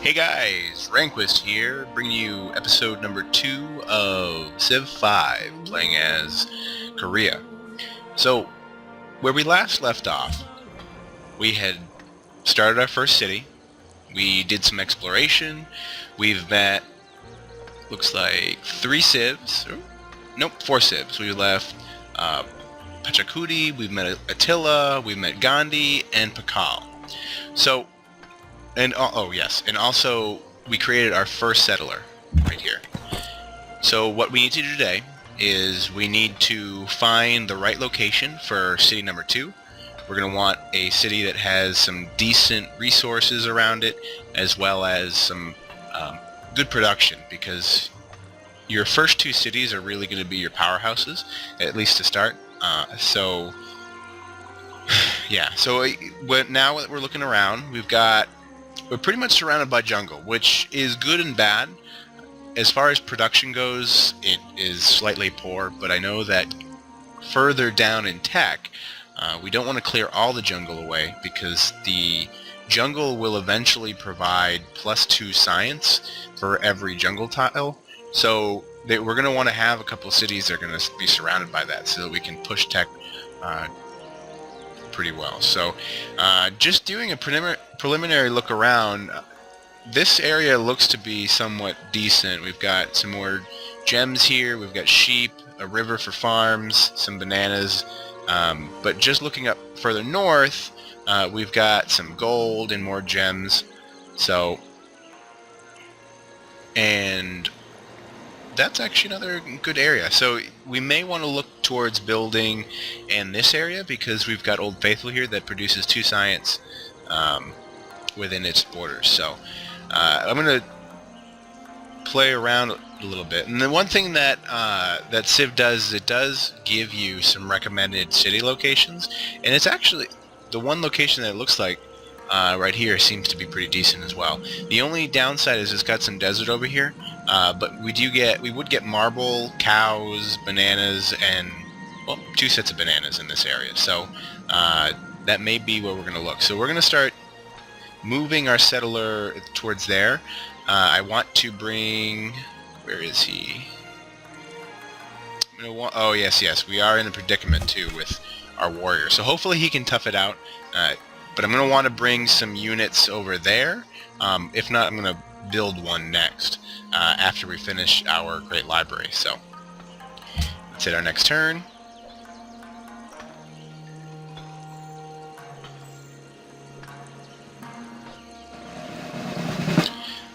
Hey guys, RanquestLP here, bringing you episode number 2 of Civ 5, playing as Korea. So, where we last left off, we had started our first city, we did some exploration, we've met, looks like 3 civs, nope, 4 civs. We left Pachacudi, we've met Attila, we've met Gandhi, and Pakal. So, and oh yes, and also we created our first settler right here. So what we need to do today is we need to find the right location for city number 2. We're going to want a city that has some decent resources around it, as well as some good production, because your first 2 cities are really going to be your powerhouses, at least to start. Yeah, so now that we're looking around, we're pretty much surrounded by jungle, which is good and bad. As far as production goes, it is slightly poor, but I know that further down in tech, we don't want to clear all the jungle away, because the jungle will eventually provide +2 science for every jungle tile. So we're going to want to have a couple of cities that are going to be surrounded by that, so that we can push tech pretty well. So just doing a preliminary look around, this area looks to be somewhat decent. We've got some more gems here, we've got sheep, a river for farms, some bananas, but just looking up further north, we've got some gold and more gems. So, and that's actually another good area. So we may want to look towards building in this area, because we've got Old Faithful here that produces 2 science within its borders. So I'm going to play around a little bit. And the one thing that that Civ does is it does give you some recommended city locations, and it's actually the one location that it looks like right here seems to be pretty decent as well. The only downside is it's got some desert over here, but we would get marble, cows, bananas, and, well, 2 sets of bananas in this area. So that may be where we're going to look. So we're going to start moving our settler towards there. I want to bring... Where is he? Oh, yes, we are in a predicament too with our warrior. So hopefully he can tough it out. But I'm going to want to bring some units over there. If not, I'm going to build one next after we finish our great library. So let's hit our next turn.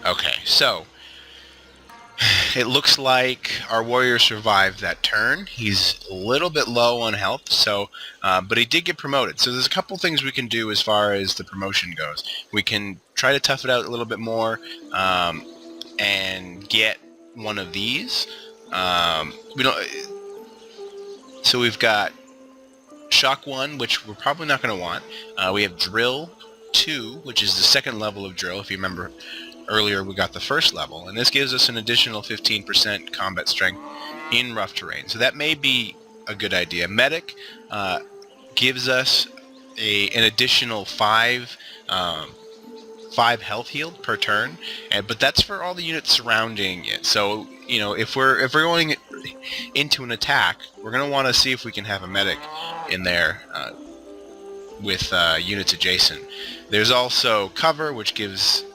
Okay, so it looks like our warrior survived that turn. He's a little bit low on health, so but he did get promoted. So there's a couple things we can do as far as the promotion goes. We can try to tough it out a little bit more and get one of these. So we've got Shock 1, which we're probably not going to want. We have Drill 2, which is the 2nd level of Drill. If you remember, earlier we got the 1st level, and this gives us an additional 15% combat strength in rough terrain. So that may be a good idea. Medic gives us an additional 5 health healed per turn, but that's for all the units surrounding it. So, you know, if we're going into an attack, we're going to want to see if we can have a medic in there with units adjacent. There's also cover, which gives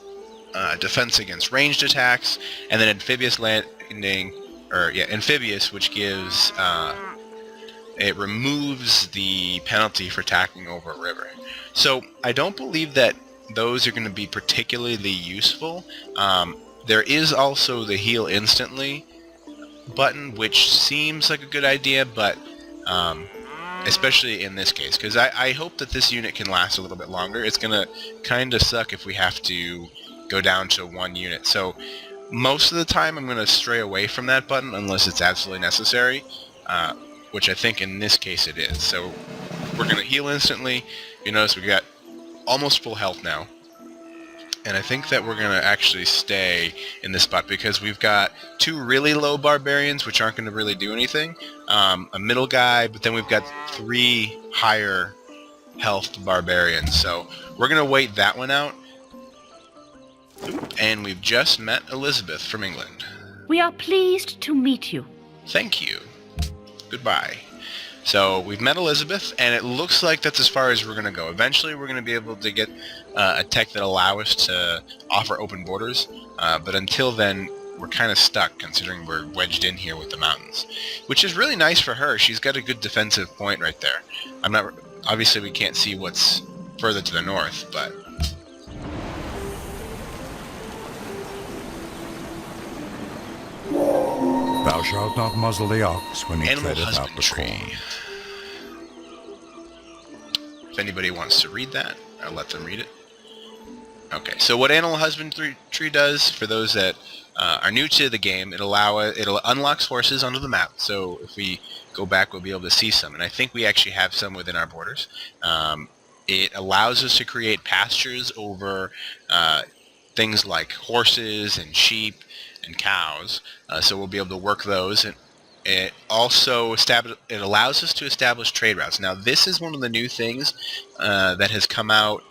defense against ranged attacks, and then amphibious amphibious, which gives it removes the penalty for attacking over a river. So I don't believe that those are going to be particularly useful. There is also the heal instantly button, which seems like a good idea, but especially in this case, because I hope that this unit can last a little bit longer. It's going to kind of suck if we have to go down to 1 unit. So most of the time I'm going to stray away from that button unless it's absolutely necessary, which I think in this case it is. So we're going to heal instantly. You notice we got almost full health now, and I think that we're going to actually stay in this spot because we've got 2 really low barbarians, which aren't going to really do anything, a middle guy, but then we've got 3 higher health barbarians. So we're going to wait that one out. And we've just met Elizabeth from England. We are pleased to meet you. Thank you. Goodbye. So we've met Elizabeth, and it looks like that's as far as we're going to go. Eventually, we're going to be able to get a tech that allow us to offer open borders, but until then, we're kind of stuck, considering we're wedged in here with the mountains, which is really nice for her. She's got a good defensive point right there. Obviously, we can't see what's further to the north, but... Thou shalt not muzzle the ox when he Animal treadeth out the husbandry. corn. If anybody wants to read that, I'll let them read it. Okay, so what animal husbandry does, for those that are new to the game, it'll unlocks horses onto the map. So if we go back, we'll be able to see some, and I think we actually have some within our borders. It allows us to create pastures over things like horses and sheep and cows, so we'll be able to work those. And it also allows us to establish trade routes. Now, this is one of the new things that has come out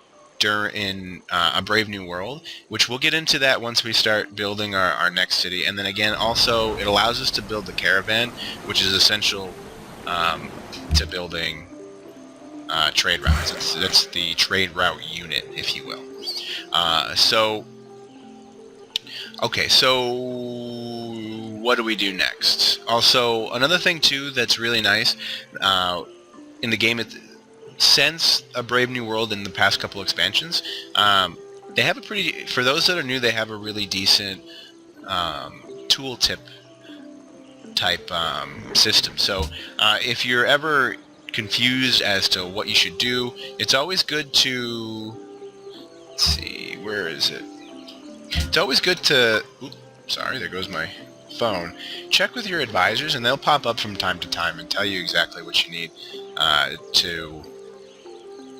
in A Brave New World, which we'll get into that once we start building our next city. And then again, also, it allows us to build the Caravan, which is essential to building trade routes. That's the trade route unit, if you will. Okay, so what do we do next? Also, another thing too that's really nice in the game, since A Brave New World in the past couple expansions, they have for those that are new, they have a really decent tooltip type system. So if you're ever confused as to what you should do, it's always good to, let's see, where is it? It's always good to, sorry, there goes my phone. Check with your advisors, and they'll pop up from time to time and tell you exactly what you need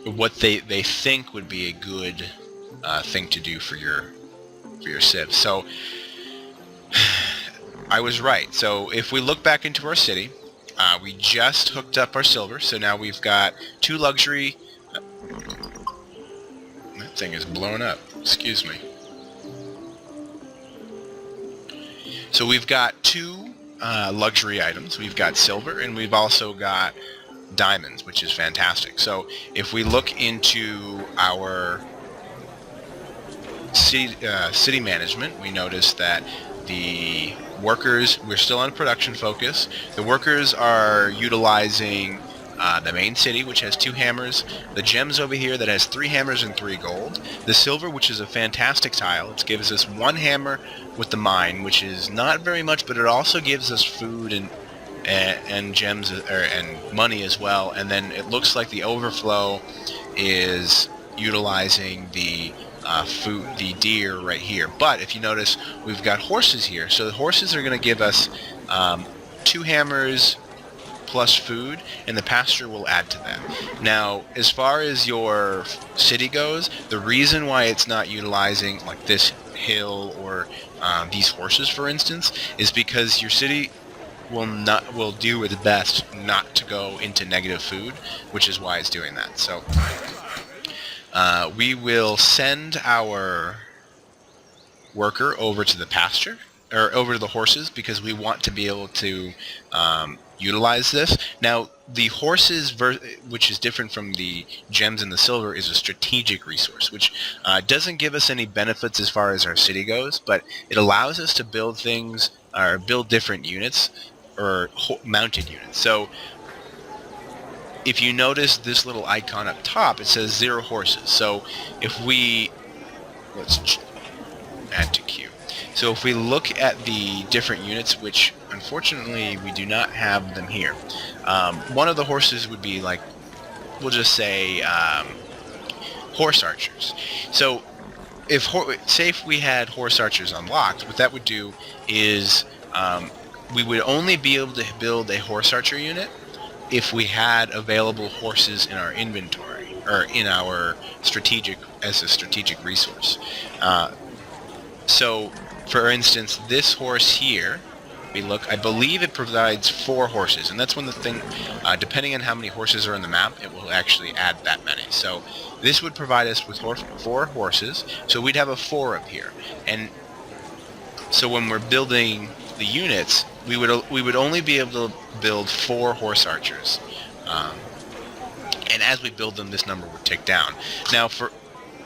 what they think would be a good thing to do for your civ. So I was right. So if we look back into our city, we just hooked up our silver, so now we've got 2 luxury. That thing is blown up. Excuse me. So we've got 2 luxury items. We've got silver, and we've also got diamonds, which is fantastic. So if we look into our city management, we notice that the workers, we're still on production focus. The workers are utilizing the main city, which has 2 hammers, the gems over here that has 3 hammers and 3 gold, the silver, which is a fantastic tile. It gives us 1 hammer with the mine, which is not very much, but it also gives us food and gems and money as well. And then it looks like the overflow is utilizing the the deer right here. But if you notice, we've got horses here, so the horses are going to give us 2 hammers plus food, and the pasture will add to that. Now, as far as your city goes, the reason why it's not utilizing like this hill or these horses, for instance, is because your city will do its best not to go into negative food, which is why it's doing that. So we will send our worker over to the pasture, or over to the horses, because we want to be able to utilize this. Now, the horses, which is different from the gems and the silver, is a strategic resource, which doesn't give us any benefits as far as our city goes, but it allows us to build things, or build different units, or mounted units. So if you notice this little icon up top, it says 0 horses. So if we, let's add to queue. So if we look at the different units, which unfortunately we do not have them here, one of the horses would be like, we'll just say horse archers. So say if we had horse archers unlocked, what that would do is we would only be able to build a horse archer unit if we had available horses in our inventory, or in our as a strategic resource. So, for instance, this horse here we look, I believe it provides 4 horses, and that's when the thing, depending on how many horses are in the map, it will actually add that many. So this would provide us with 4 horses, so we'd have a 4 up here. And so when we're building the units, we would only be able to build 4 horse archers. And as we build them, this number would tick down. Now,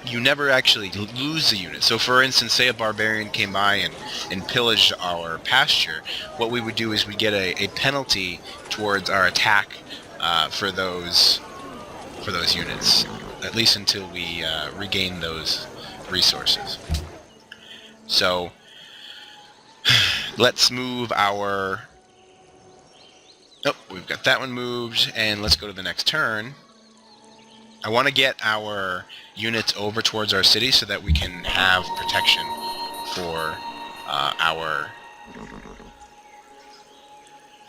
you never actually lose the unit. So for instance, say a barbarian came by and pillaged our pasture, what we would do is we get a penalty towards our attack for those units, at least until we regain those resources. So let's move our... Oh, we've got that one moved, and let's go to the next turn. I want to get our units over towards our city so that we can have protection for our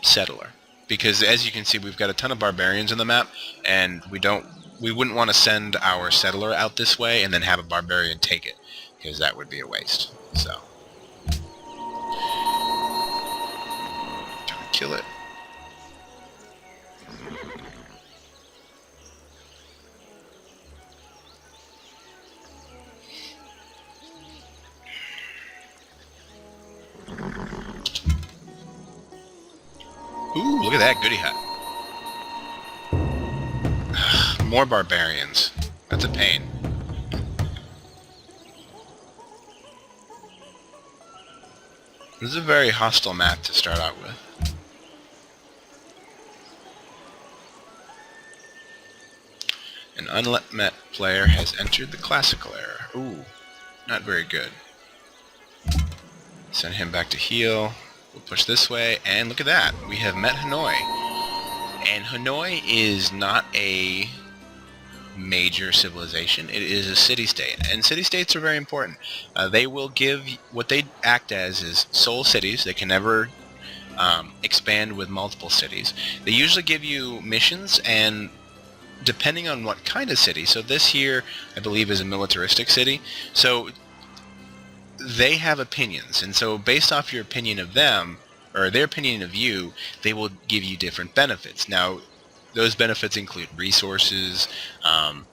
settler. Because as you can see, we've got a ton of barbarians in the map, and we wouldn't want to send our settler out this way and then have a barbarian take it, because that would be a waste. So, trying to kill it. Ooh, look at that goody hut. More barbarians. That's a pain. This is a very hostile map to start out with. An unmet player has entered the classical era. Ooh, not very good. Send him back to heal. We'll push this way, and look at that. We have met Hanoi. And Hanoi is not a major civilization. It is a city-state. And city-states are very important. They will give... What they act as is sole cities. They can never expand with multiple cities. They usually give you missions, and depending on what kind of city... So this here, I believe, is a militaristic city. So they have opinions, and so based off your opinion of them, or their opinion of you, they will give you different benefits. Now, those benefits include resources, and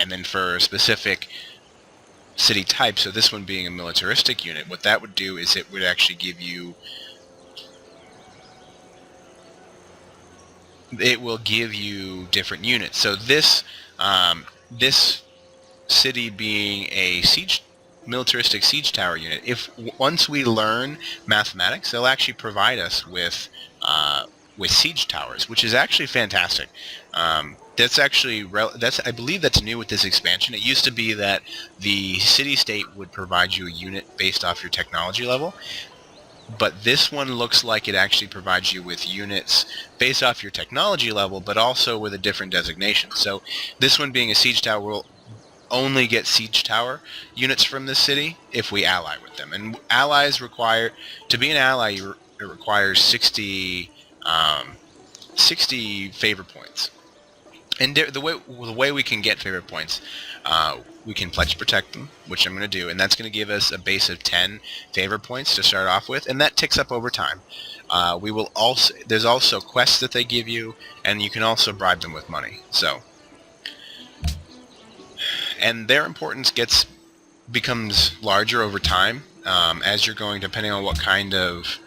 then for a specific city type, so this one being a militaristic unit, what that would do is it would actually give you... It will give you different units. So this, this city being a militaristic siege tower unit, once we learn mathematics, they'll actually provide us with siege towers, which is actually fantastic. That's actually I believe that's new with this expansion. It used to be that the city-state would provide you a unit based off your technology level, but this one looks like it actually provides you with units based off your technology level, but also with a different designation. So this one being a siege tower will only get siege tower units from this city if we ally with them. And allies require, to be an ally, it requires 60 favor points. And the way we can get favor points, we can pledge to protect them, which I'm going to do, and that's going to give us a base of 10 favor points to start off with, and that ticks up over time. There's also quests that they give you, and you can also bribe them with money. So, and their importance becomes larger over time as you're going, depending on what kind of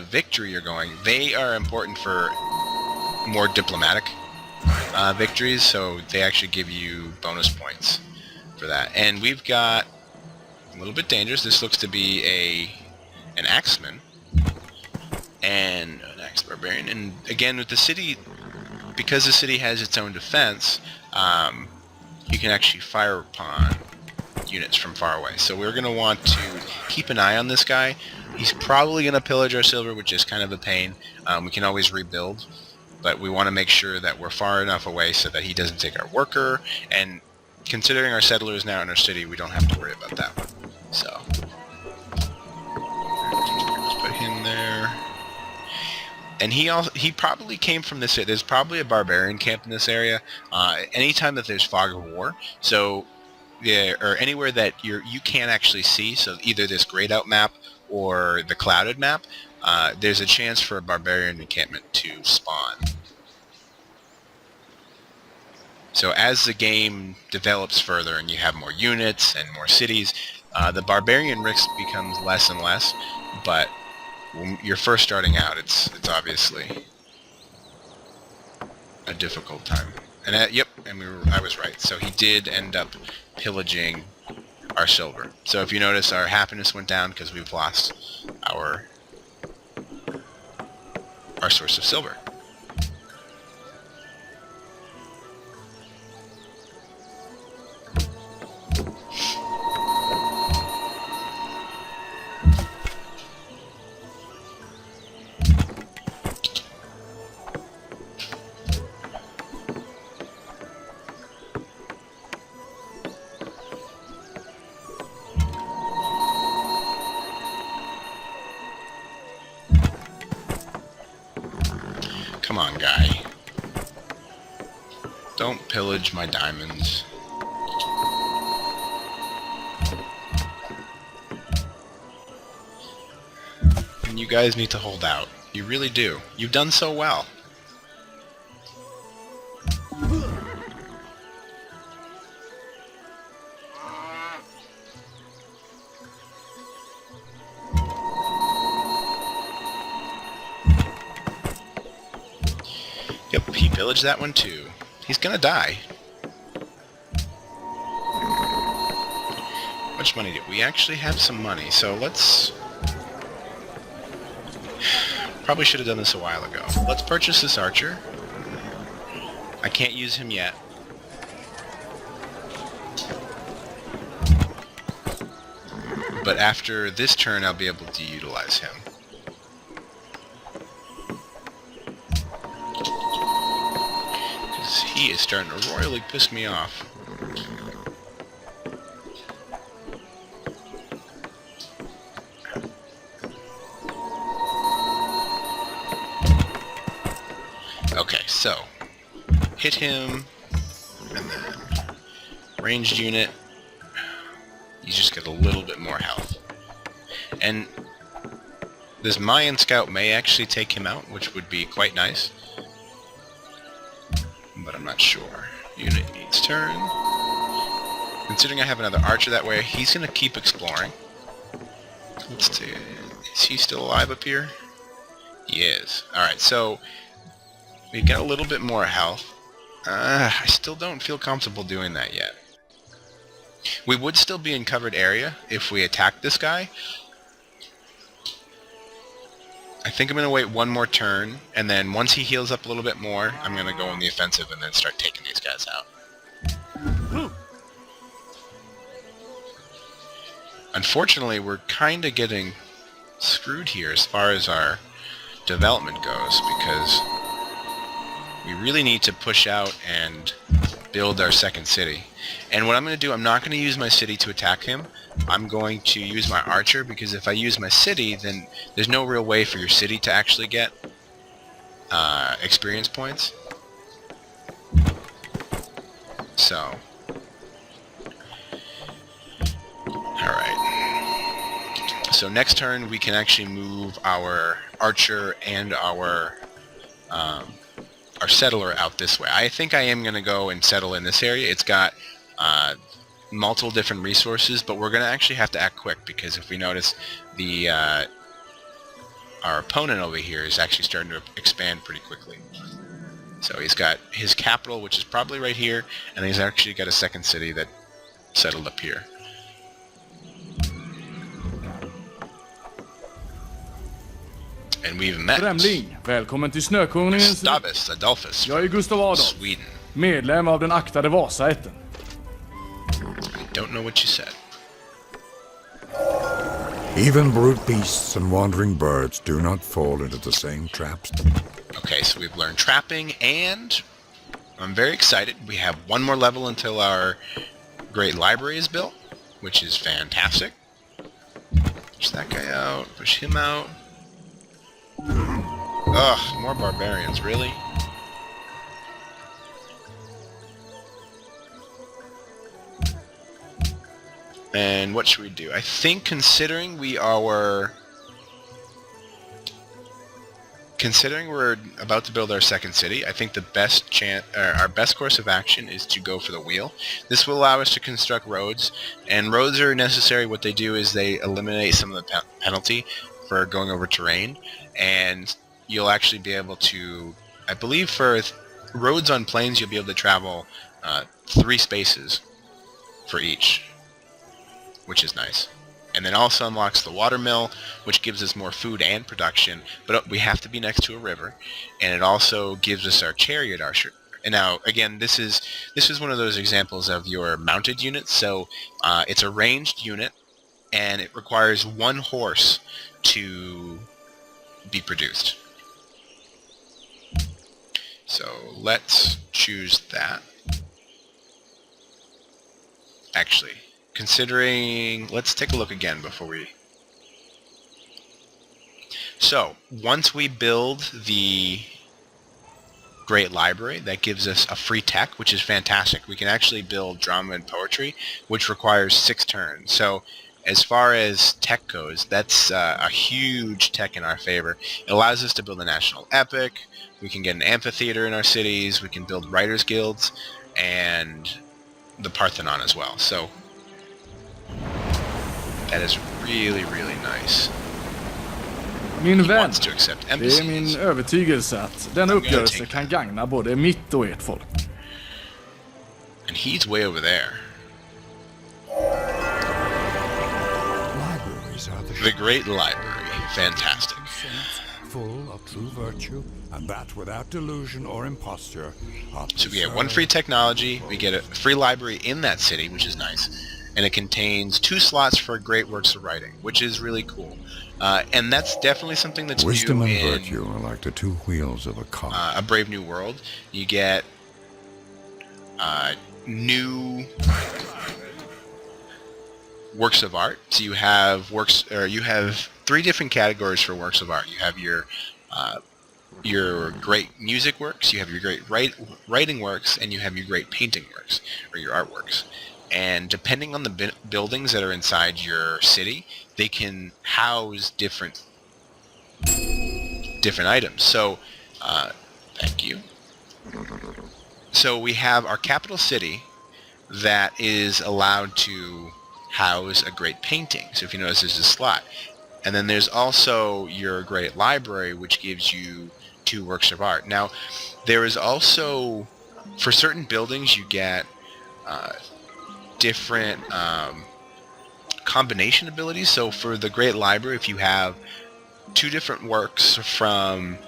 victory you're going. They are important for more diplomatic victories, so they actually give you bonus points for that. And we've got a little bit dangerous. This looks to be an axeman and an axe barbarian. And again, with the city, because the city has its own defense, you can actually fire upon units from far away. So we're going to want to keep an eye on this guy. He's probably going to pillage our silver, which is kind of a pain. We can always rebuild, but we want to make sure that we're far enough away so that he doesn't take our worker. And considering our settlers now in our city, we don't have to worry about that one. So let's put him there. And he probably came from this area. There's probably a barbarian camp in this area. Anytime that there's fog of war, so yeah, or anywhere that you can't actually see, so either this grayed out map or the clouded map, there's a chance for a barbarian encampment to spawn. So as the game develops further and you have more units and more cities, the barbarian risk becomes less and less, but when you're first starting out, it's obviously a difficult time. And yep, and I was right. So he did end up pillaging our silver. So if you notice, our happiness went down because we've lost our source of silver. Come on, guy. Don't pillage my diamonds. And you guys need to hold out. You really do. You've done so well. Yep, he pillaged that one too. He's gonna die. How much money do we actually have? Some money, so let's... Probably should have done this a while ago. Let's purchase this archer. I can't use him yet. But after this turn, I'll be able to utilize him. He is starting to royally piss me off. Okay, so hit him, and then ranged unit. You just get a little bit more health. And this Mayan scout may actually take him out, which would be quite nice. But I'm not sure. Unit needs turn. Considering I have another archer that way, he's going to keep exploring. Let's see. Is he still alive up here? He is. Alright, so we get a little bit more health. I still don't feel comfortable doing that yet. We would still be in covered area if we attack this guy. I think I'm going to wait one more turn, and then once he heals up a little bit more, I'm going to go on the offensive and then start taking these guys out. Unfortunately, we're kind of getting screwed here as far as our development goes, because we really need to push out and build our second city. And what I'm going to do, I'm not going to use my city to attack him. I'm going to use my archer, because if I use my city, then there's no real way for your city to actually get experience points. So, alright. So next turn we can actually move our archer and our settler out this way. I think I am going to go and settle in this area. It's got multiple different resources, but we're going to actually have to act quick, because if we notice, the our opponent over here is actually starting to expand pretty quickly. So he's got his capital, which is probably right here, and he's actually got a second city that settled up here. And we've met Främling, välkommen till Snökonungens... Gustavus Adolphus Jag är Gustav from Adolf, Sweden. medlem av den aktade Vasaätten. I don't know what you said. Even brute beasts and wandering birds do not fall into the same traps. Okay, so we've learned trapping, and I'm very excited. We have one more level until our great library is built, which is fantastic. Push that guy out, push him out. Ugh, more barbarians, really? And what should we do? I think, considering we are considering we're about to build our second city, I think the our best course of action is to go for the wheel. This will allow us to construct roads, and roads are necessary. What they do is they eliminate some of the penalty for going over terrain, and you'll actually be able to, I believe for roads on plains, you'll be able to travel 3 spaces for each, which is nice. And then also unlocks the water mill, which gives us more food and production, but we have to be next to a river. And it also gives us our chariot archer. And now, again, this is one of those examples of your mounted units. So it's a ranged unit, and it requires 1 horse to be produced. So let's choose that. Actually, considering, let's take a look again before we... So, once we build the Great Library, that gives us a free tech, which is fantastic. We can actually build drama and poetry, which requires 6 turns. So, as far as tech goes, that's a huge tech in our favor. It allows us to build a national epic, we can get an amphitheater in our cities, we can build writers' guilds, and the Parthenon as well. So, that is really, really nice. Min He vän, wants to accept det är embassies. min övertygelse att denna uppgörelse kan gagna både mitt och ert folk. And he's way over there. Libraries are The Great Library. Fantastic. full of true virtue, and that without delusion or imposture. So we get 1 free technology, we get a free library in that city, which is nice, and it contains 2 slots for great works of writing, which is really cool. And that's definitely something that's Wisdom new and in virtue are like the 2 wheels of a car. A Brave New World. You get new works of art. So you have you have 3 different categories for works of art. You have your great music works, you have your great writing works, and you have your great painting works, or your artworks. And depending on the buildings that are inside your city, they can house different items. So, thank you. So we have our capital city that is allowed to house a great painting. So if you notice, there's a slot. And then there's also your great library, which gives you 2 works of art. Now, there is also, for certain buildings, you get different combination abilities. So for the Great Library, if you have 2 different works from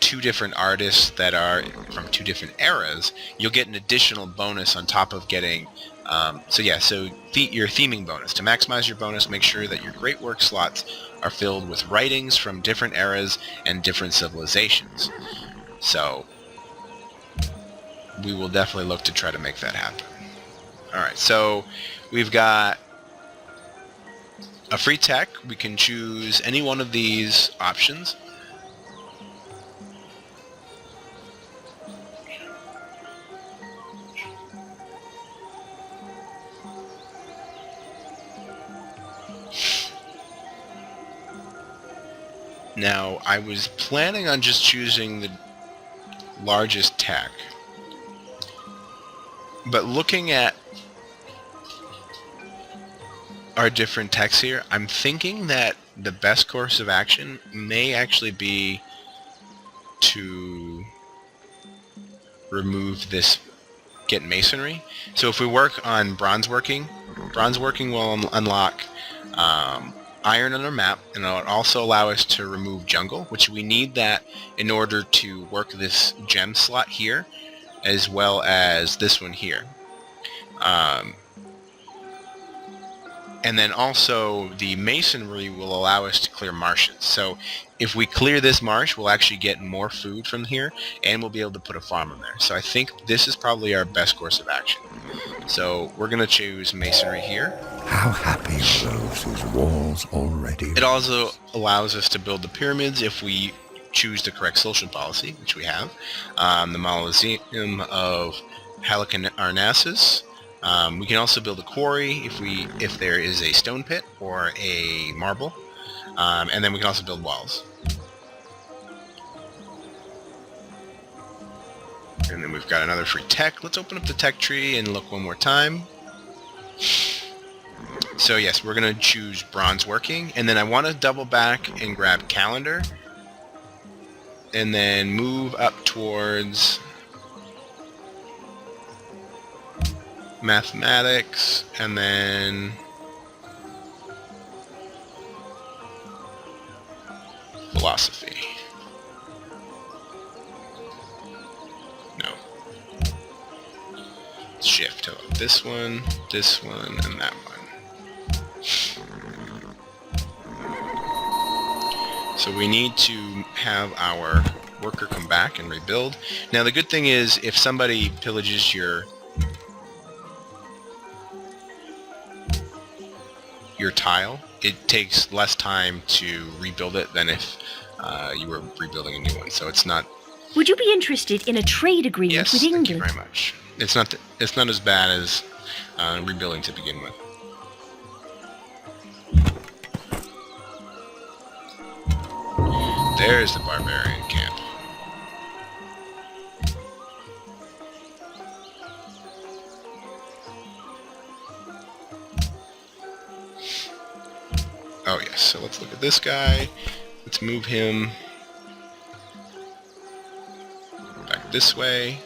2 different artists that are from 2 different eras, you'll get an additional bonus on top of getting your theming bonus. To maximize your bonus, make sure that your great work slots are filled with writings from different eras and different civilizations. So we will definitely look to try to make that happen. Alright, so we've got a free tech. We can choose any one of these options. Now, I was planning on just choosing the largest tech, but looking at our different techs here, I'm thinking that the best course of action may actually be to remove this, get masonry. So if we work on bronze working will unlock iron on our map, and it'll also allow us to remove jungle, which we need that in order to work this gem slot here, as well as this one here. And then also the masonry will allow us to clear marshes. So if we clear this marsh, we'll actually get more food from here, and we'll be able to put a farm in there. So I think this is probably our best course of action. So we're going to choose masonry here. How happy are those whose walls already... It also allows us to build the pyramids if we choose the correct social policy, which we have. The Mausoleum of Halicarnassus. We can also build a quarry if there is a stone pit or a marble. And then we can also build walls. And then we've got another free tech. Let's open up the tech tree and look one more time. So yes, we're going to choose bronze working. And then I want to double back and grab calendar. And then move up towards mathematics. And then philosophy. No. Shift. This one, and that one. So we need to have our worker come back and rebuild. Now the good thing is, if somebody pillages your tile, it takes less time to rebuild it than if you were rebuilding a new one. So it's not. Would you be interested in a trade agreement with England? Thank you very much. It's not as bad as rebuilding to begin with. There's the barbarian camp. Oh yes, so let's look at this guy. Let's move him back this way.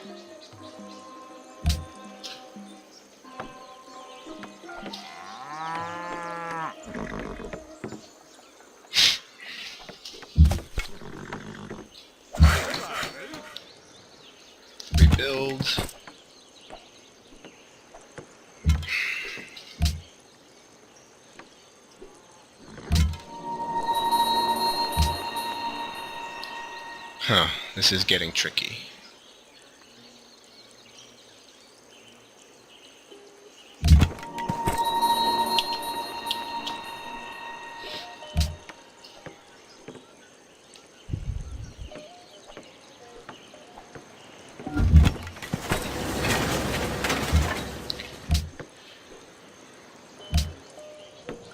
Rebuild. Huh, this is getting tricky.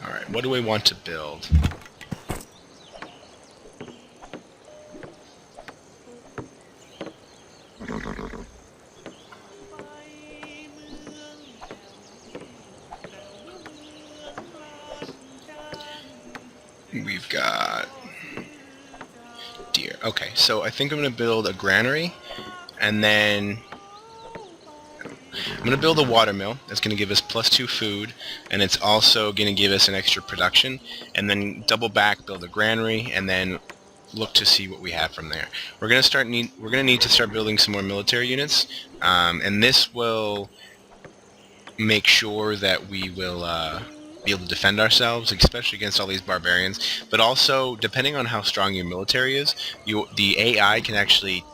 Alright, what do we want to build? We've got deer. Okay, so I think I'm going to build a granary, and then I'm going to build a watermill. That's going to give us +2 food, and it's also going to give us an extra production, and then double back, build a granary, and then look to see what we have from there. We're going to need to start building some more military units, and this will make sure that we will be able to defend ourselves, especially against all these barbarians. But also, depending on how strong your military is, the AI can actually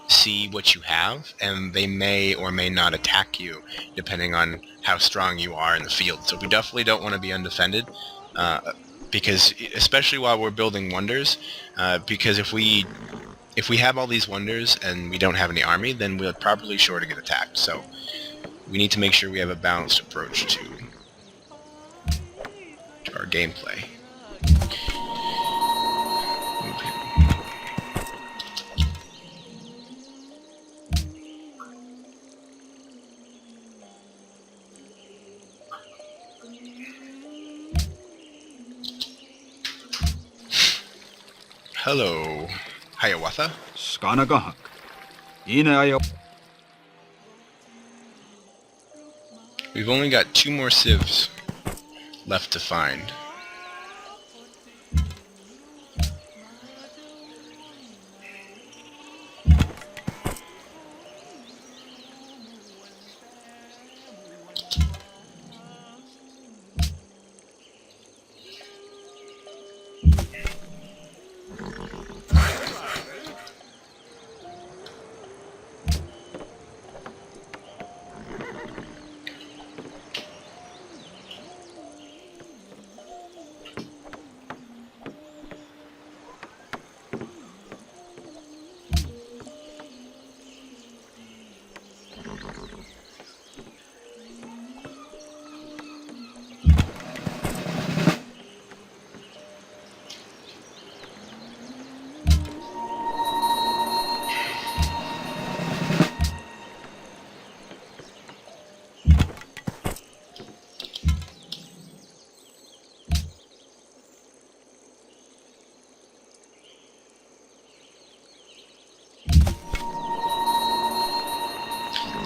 see what you have, and they may or may not attack you, depending on how strong you are in the field. So we definitely don't want to be undefended, because especially while we're building wonders, because if we have all these wonders and we don't have any army, then we're probably sure to get attacked. So we need to make sure we have a balanced approach to our gameplay. Move him. Hello, Hiawatha. Skanagahak. Inaya. We've only got 2 more civs left to find.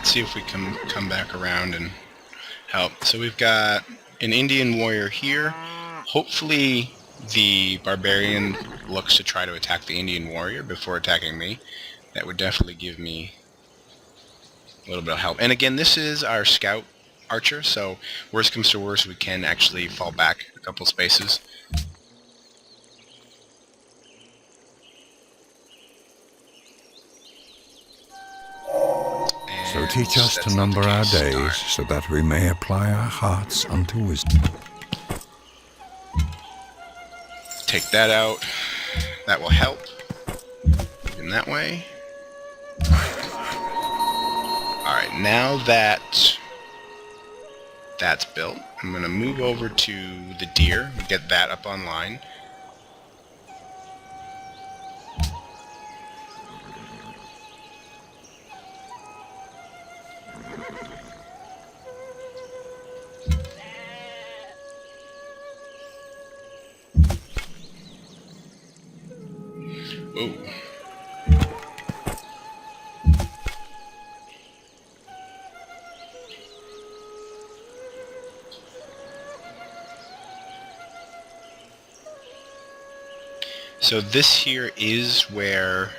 let's see if we can come back around and help. So we've got an Indian warrior here. Hopefully the barbarian looks to try to attack the Indian warrior before attacking me. That would definitely give me a little bit of help. And again, this is our scout archer, so worst comes to worst, we can actually fall back a couple spaces. So teach us to number our days, so that we may apply our hearts unto wisdom. Take that out. That will help. In that way. Alright, now that that's built, I'm going to move over to the deer, get that up online. Ooh. So this here is where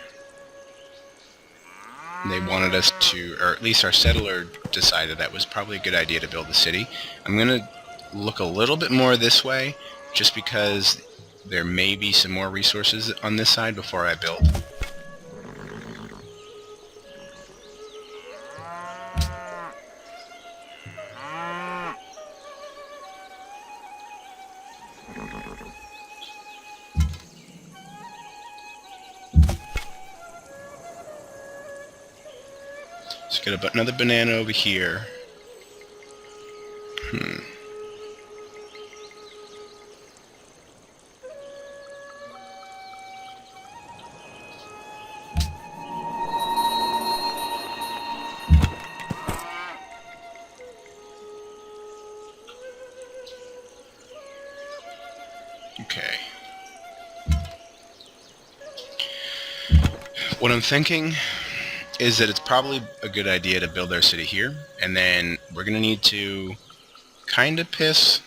they wanted us to, or at least our settler decided that was probably a good idea to build the city. I'm going to look a little bit more this way, just because there may be some more resources on this side before I build. Let's get another banana over here. Okay. What I'm thinking is that it's probably a good idea to build our city here, and then we're going to need to kind of piss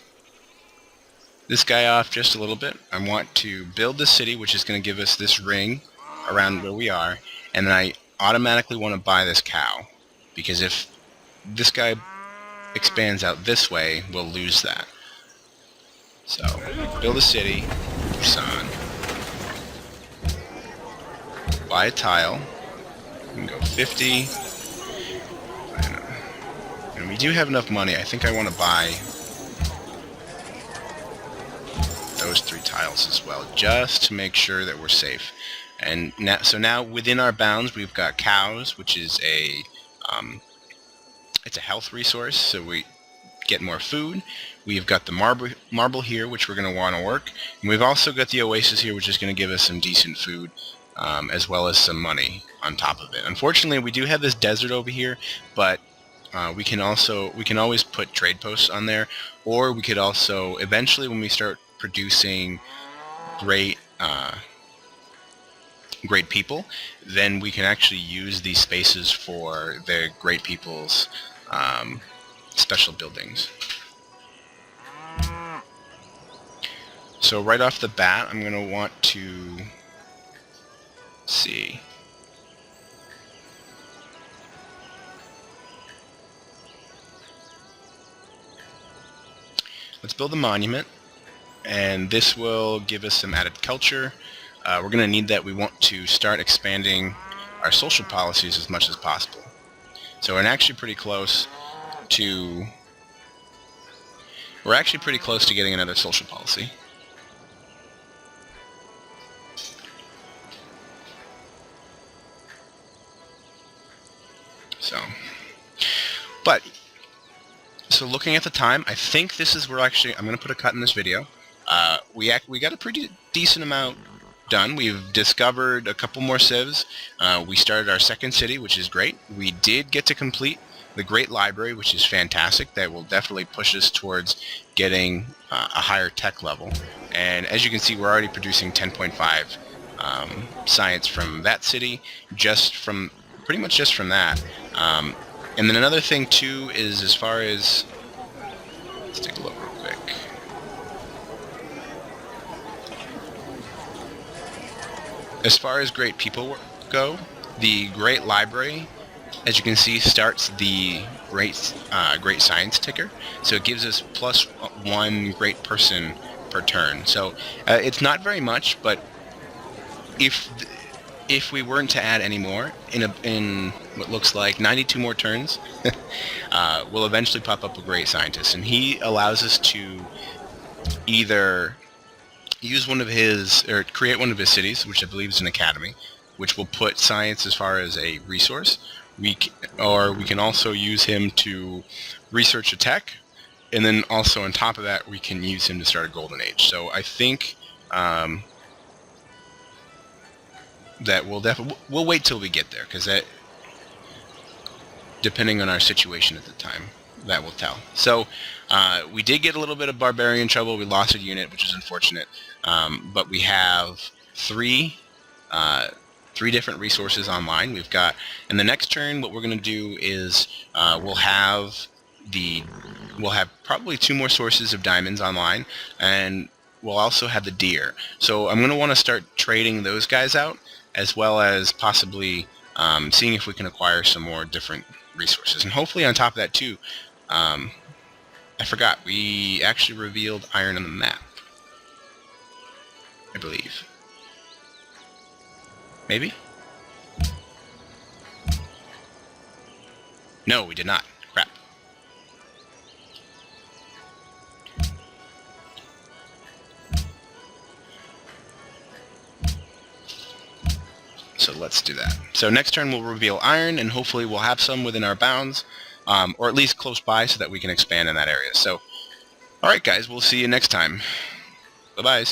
this guy off just a little bit. I want to build the city, which is going to give us this ring around where we are, and then I automatically want to buy this cow, because if this guy expands out this way, we'll lose that. So, build a city, son. Buy a tile. We can go 50. And we do have enough money. I think I want to buy those 3 tiles as well, just to make sure that we're safe. And now within our bounds, we've got cows, which is it's a health resource, so we get more food. We've got the marble here, which we're going to want to work. And we've also got the oasis here, which is going to give us some decent food, as well as some money on top of it. Unfortunately, we do have this desert over here, but we can always put trade posts on there, or we could also eventually, when we start producing great people, then we can actually use these spaces for the great people's special buildings. So right off the bat, I'm going to want to see. Let's build a monument, and this will give us some added culture. We're going to need that. We want to start expanding our social policies as much as possible. So we're actually pretty close to getting another social policy. So looking at the time, I think this is where actually I'm going to put a cut in this video. We got a pretty decent amount done. We've discovered a couple more civs. We started our second city, which is great. We did get to complete the Great Library, which is fantastic. That will definitely push us towards getting a higher tech level. And as you can see, we're already producing 10.5 science from that city, pretty much just from that. And then another thing too is as far as, let's take a look real quick. As far as great people go, the Great Library, as you can see, starts the great science ticker. So it gives us +1 great person per turn. So it's not very much, but if we weren't to add any more in what looks like 92 more turns, we'll eventually pop up a great scientist, and he allows us to either use one of his, or create one of his cities, which I believe is an academy, which will put science as far as a resource. We can also use him to research a tech, and then also on top of that, we can use him to start a golden age. So I think that we'll wait till we get there, because that, depending on our situation at the time, that will tell. So we did get a little bit of barbarian trouble. We lost a unit, which is unfortunate, but we have three different resources online. We've got, in the next turn, what we're going to do is we'll have probably 2 more sources of diamonds online, and we'll also have the deer. So I'm going to want to start trading those guys out, as well as possibly seeing if we can acquire some more different resources. And hopefully on top of that too, I forgot, we actually revealed iron on the map, I believe. Maybe? No, we did not. Crap. So let's do that. So next turn we'll reveal iron, and hopefully we'll have some within our bounds, or at least close by, so that we can expand in that area. So, alright guys, we'll see you next time. Bye-bye.